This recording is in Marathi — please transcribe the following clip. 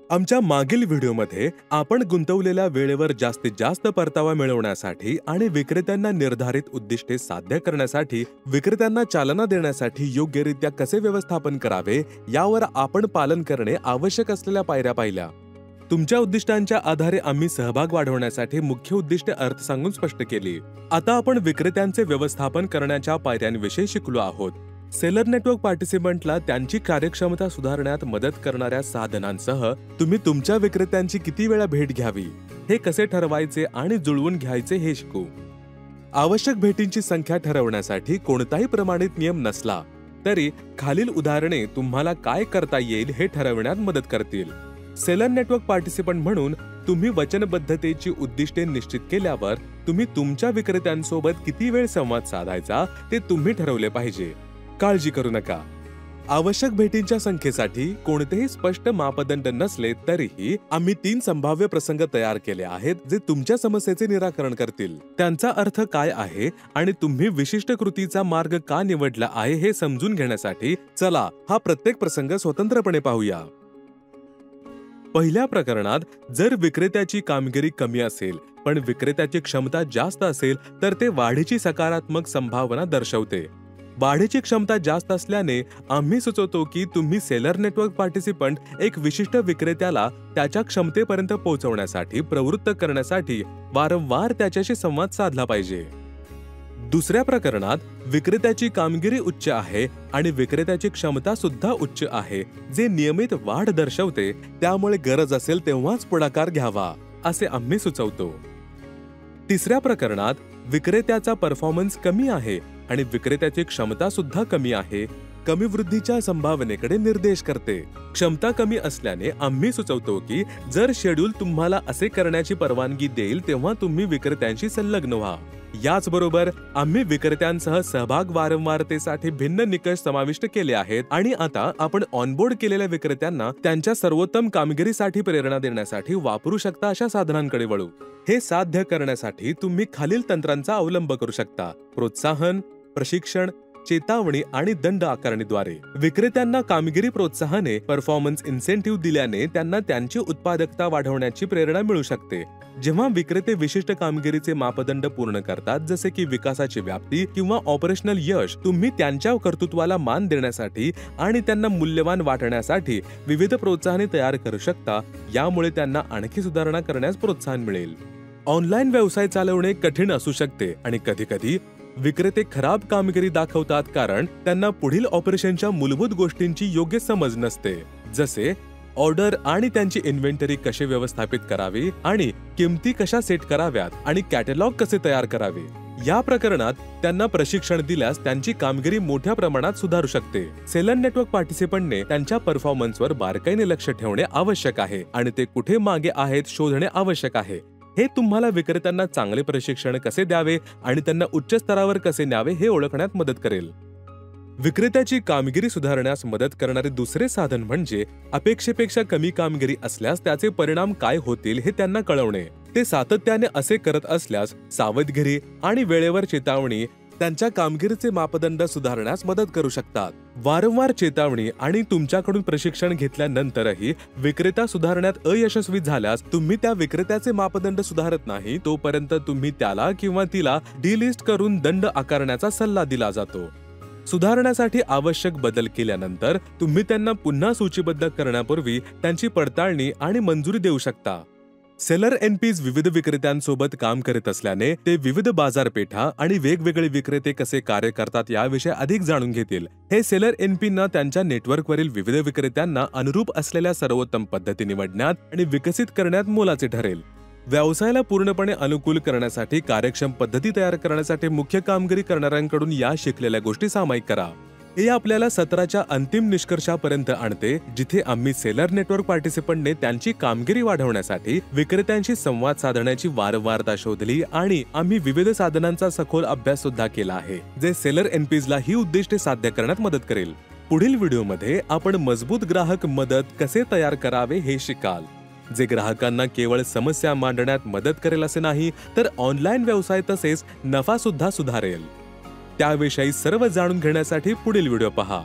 आमच्या मागील व्हिडिओमध्ये आपण गुंतवलेल्या वेळेवर जास्तीत जास्त परतावा मिळवण्यासाठी आणि विक्रेत्यांना निर्धारित उद्दिष्टे साध्य करण्यासाठी विक्रेत्यांना चालना देण्यासाठी योग्यरित्या कसे व्यवस्थापन करावे यावर आपण पालन करणे आवश्यक असलेल्या पायऱ्या पाहिल्या। तुमच्या उद्दिष्टांच्या आधारे आम्ही सहभाग वाढवण्यासाठी मुख्य उद्दिष्टे अर्थ सांगून स्पष्ट केली। आता आपण विक्रेत्यांचे व्यवस्थापन करण्याच्या पायऱ्यांविषयी शिकलो आहोत। सेलर नेटवर्क पार्टिसिपंटला त्यांची कार्यक्षमता सुधारण्यात मदत करणाऱ्या साधनांसह तुम्ही तुमच्या विक्रेत्यांची किती वेळा भेट घ्यावी हे कसे ठरवायचे आणि जुळवून घ्यायचे हे शिकू। आवश्यक भेटींची संख्या ठरवण्यासाठी कोणताही प्रमाणित नियम नसला तरी खालील उदाहरणे तुम्हाला काय करता येईल हे ठरवण्यात मदत करतील। सेलर नेटवर्क पार्टिसिपंट म्हणून तुम्ही वचनबद्धतेची उद्दिष्टे निश्चित केल्यावर तुम्ही तुमच्या विक्रेत्यांसोबत किती वेळ संवाद साधायचा ते तुम्ही ठरवले पाहिजे। काळजी करू नका, आवश्यक भेटींच्या संख्येसाठी कोणतेही स्पष्ट मापदंड नसले तरीही आम्ही 3 संभाव्य प्रसंग तयार केले आहेत जे तुमच्या समस्येचे निराकरण करतील। त्यांचा अर्थ काय आहे आणि तुम्ही विशिष्ट कृतीचा मार्ग का निवडला आहे हे समजून घेण्यासाठी चला हा प्रत्येक प्रसंग स्वतंत्रपणे पाहूया। पहिल्या प्रकरणात जर विक्रेत्याची कामगिरी कमी असेल पण विक्रेत्याची क्षमता जास्त असेल तर ते वाढीची सकारात्मक संभावना दर्शवते। वाढीची क्षमता जास्त असल्याने आम्ही सुचवतो की तुम्ही सेलर नेटवर्क पार्टिसिपंट एक विशिष्ट विक्रेत्याला त्याच्या क्षमतेपर्यंत पोहोचवण्यासाठी प्रवृत्त करण्यासाठी वारंवार त्याच्याशी संवाद साधला पाहिजे। दुसऱ्या प्रकरणात विक्रेत्याची कामगिरी उच्च आहे आणि विक्रेत्याची क्षमता सुद्धा उच्च आहे जे नियमित वाढ दर्शवते, त्यामुळे गरज असेल तेव्हाच पुढाकार घ्यावा असे आम्ही सुचवतो। तिसऱ्या प्रकरणात विक्रेत्याचा परफॉर्मन्स कमी आहे आणि विक्रेत्याची क्षमता सुद्धा कमी आहे, कमी वृद्धीच्या संभावनेकडे निर्देश करते। क्षमता कमी असल्याने आम्ही सुचवतो की जर शेड्यूल तुम्हाला असे करण्याची परवानगी देईल तेव्हा तुम्ही विक्रेत्यांशी संलग्न व्हा। याचबरोबर आम्ही विक्रेत्यांसह सहभाग वारंवारतेसाठी भिन्न निकष समाविष्ट केले आहेत आणि आता आपण ऑनबोर्ड केलेल्या विक्रेत्यांना त्यांच्या सर्वोत्तम कामगिरीसाठी प्रेरणा देण्यासाठी वापरू शकता अशा साधनांकडे वळू। हे साध्य करण्यासाठी तुम्ही खालील तंत्रांचा अवलंब करू शकता: प्रोत्साहन, प्रशिक्षण, चेतावणी आणि दंड आकारणीद्वारे। विक्रेत्यांना कामगिरी प्रोत्साहने परफॉर्मन्स इन्सेंटिव्ह दिल्याने त्यांना त्यांची उत्पादकता वाढवण्याची प्रेरणा मिळू शकते। जेव्हा विक्रेते विशिष्ट कामगिरीचे मापदंड पूर्ण करतात जसे की विकासाची व्याप्ती किंवा ऑपरेशनल यश, तुम्ही त्यांच्या कर्तृत्वाला मान देण्यासाठी आणि त्यांना मूल्यवान वाटण्यासाठी विविध प्रोत्साहने तयार करू शकता। यामुळे त्यांना आणखी सुधारणा करण्यास प्रोत्साहन मिळेल। ऑनलाईन व्यवसाय चालवणे कठीण असू शकते आणि कधीकधी विक्रेते खराब कामगिरी दाखवतात कारण त्यांना पुढील ऑपरेशनच्या मूलभूत गोष्टींची योग्य समज नसते, जसे ऑर्डर आणि त्यांची इन्व्हेंटरी कसे व्यवस्थापित करावी आणि किमती कशा सेट कराव्यात आणि कॅटलॉग कसे तयार करावे। या प्रकरणात त्यांना प्रशिक्षण दिल्यास त्यांची कामगिरी मोठ्या प्रमाणात सुधारू शकते। सेलर नेटवर्क पार्टिसिपंटने त्यांच्या परफॉर्मन्सवर बारकाईने लक्ष ठेवणे आवश्यक आहे आणि ते कुठे मागे आहेत शोधणे आवश्यक आहे। हे तुम्हाला विक्रेत्यांना चांगले प्रशिक्षण कसे द्यावे आणि त्यांना उच्च स्तरावर कसे न्यावे हे ओळखण्यात मदत करेल। विक्रेत्याची कामगिरी सुधारण्यास मदत करणारे दुसरे साधन म्हणजे अपेक्षेपेक्षा कमी कामगिरी असल्यास त्याचे परिणाम काय होतील हे त्यांना कळवणे। ते सातत्याने असे करत असल्यास सावधगिरी आणि वेळेवर चेतावणी त्यांच्या कामगिरीचे मापदंड सुधारण्यास मदत करू शकतात। वारंवार चेतावणी आणि तुमच्याकडून प्रशिक्षण घेतल्यानंतरही विक्रेता सुधारण्यात अयशस्वी झाल्यास तुम्ही त्या विक्रेत्याचे मापदंड सुधारत नाही तोपर्यंत तुम्ही त्याला किंवा तिला डिलिस्ट करून दंड आकारण्याचा सल्ला दिला जातो। सुधारण्यासाठी आवश्यक बदल केल्यानंतर तुम्ही त्यांना पुन्हा सूचीबद्ध करण्यापूर्वी त्यांची पडताळणी आणि मंजुरी देऊ शकता। सेलर एनपीज विविध विक्रेत्यांसोबत काम करत असल्याने ते विविध बाजारपेठा आणि वेगवेगळे विक्रेते कसे कार्य करतात याविषयी अधिक जाणून घेतील। हे सेलर एनपींना त्यांच्या नेटवर्कवरील विविध विक्रेत्यांना अनुरूप असलेल्या सर्वोत्तम पद्धती निवडण्यात आणि विकसित करण्यात मोलाचे ठरेल। व्यवसायाला पूर्णपणे अनुकूल करण्यासाठी कार्यक्षम पद्धती तयार करण्यासाठी मुख्य कामगिरी करणाऱ्यांकडून या शिकलेल्या गोष्टी सामायिक करा। हे आपल्याला सत्राच्या अंतिम निष्कर्षापर्यंत आणते जिथे आम्ही सेलर नेटवर्क पार्टिसिपंटने त्यांची कामगिरी वाढवण्यासाठी विक्रेत्यांशी संवाद साधण्याची वारंवारता शोधली आणि आम्ही विविध साधनांचा सखोल अभ्यास सुद्धा केला आहे जे सेलर एनपीजला ही उद्दिष्टे साध्य करण्यात मदत करेल। पुढील व्हिडिओमध्ये आपण मजबूत ग्राहक मदत कसे तयार करावे हे शिकाल, जे ग्राहकांना केवळ समस्या मांडण्यात मदत करेल असे नाही तर ऑनलाईन व्यवसाय तसेच नफा सुद्धा सुधारेल। त्याविषयी सर्व जाणून घेण्यासाठी पुढील व्हिडिओ पहा।